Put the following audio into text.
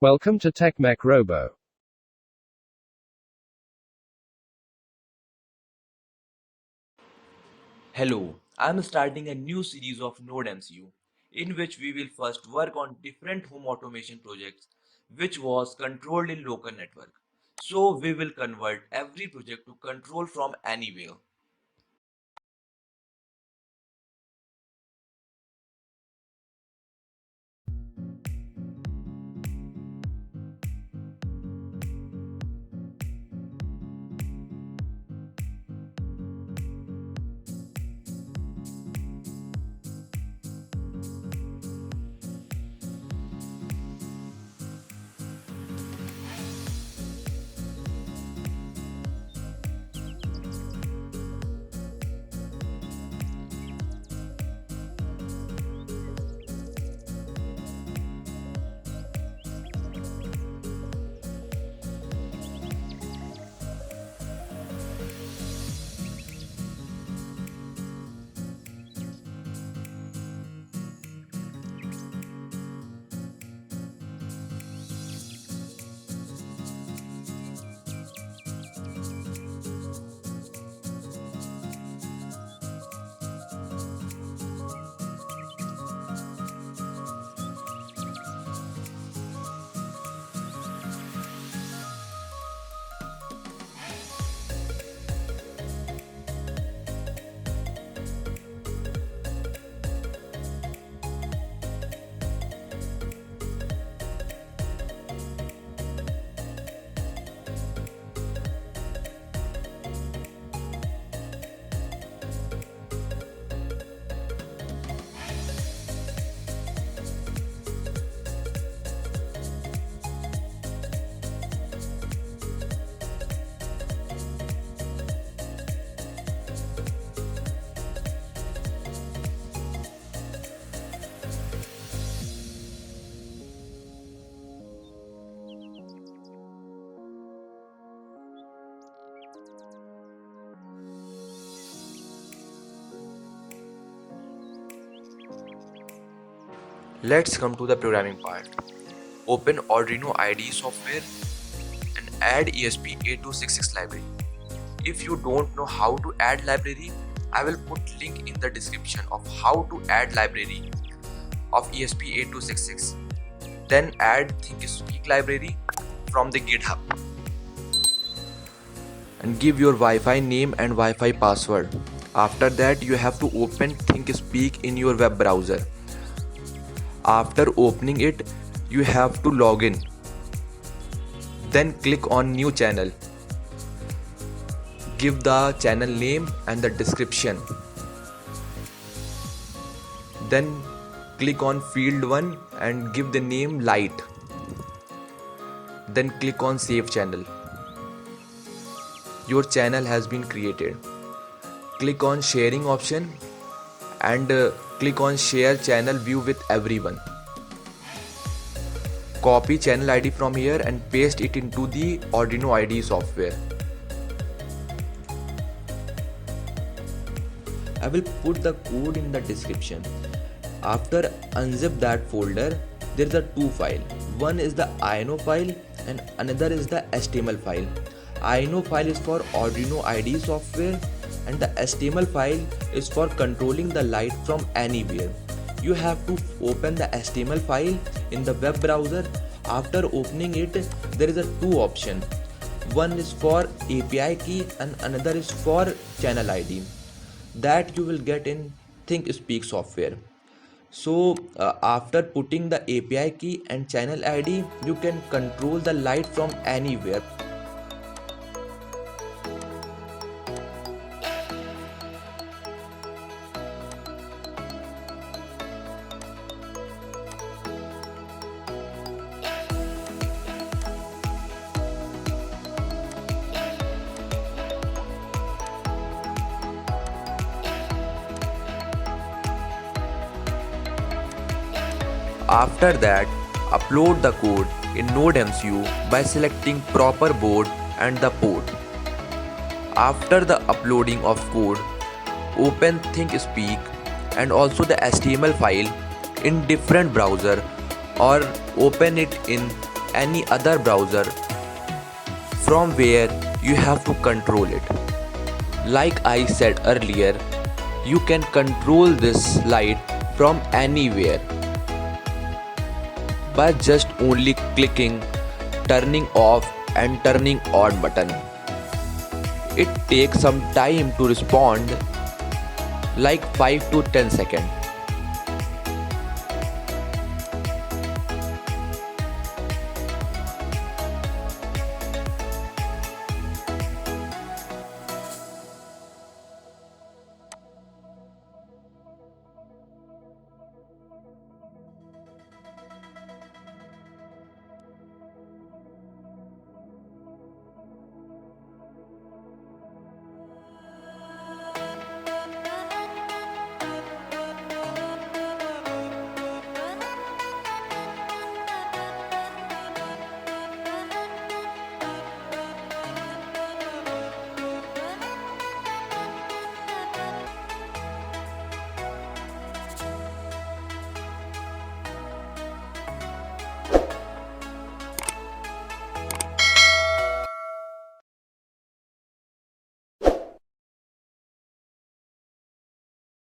Welcome to Tech Mech Robo. Hello, I am starting a new series of NODE MCU in which we will first work on different home automation projects which was controlled in local network. So we will convert every project to control from anywhere. Let's come to the programming part. Open Arduino IDE software and add ESP8266 library. If you don't know how to add library, I will put link in the description of how to add library of ESP8266. Then add Thinkspeak library from the GitHub and give your Wi-Fi name and Wi-Fi password. After that, you have to open Thinkspeak in your web browser. After opening it, you have to log in. Then click on new channel. Give the channel name and the description. Then click on field 1 and give the name light. Then click on save channel. Your channel has been created. Click on sharing option and click on share channel view with everyone. Copy channel ID from here and paste it into the Arduino IDE software. I will put the code in the description. After unzip that folder, there is a two file. One is the INO file and another is the HTML file. INO file is for Arduino IDE software and the HTML file is for controlling the light from anywhere. You have to open the HTML file in the web browser. After opening it, there is a two option. One is for API key and another is for channel ID. That you will get in Thinkspeak software. So after putting the API key and channel ID, you can control the light from anywhere. After that, upload the code in NODE MCU by selecting proper board and the port. After the uploading of code, open Thinkspeak and also the HTML file in different browser or open it in any other browser from where you have to control it. Like I said earlier, you can control this light from anywhere by just only clicking turning off and turning on button. It takes some time to respond, like 5 to 10 seconds.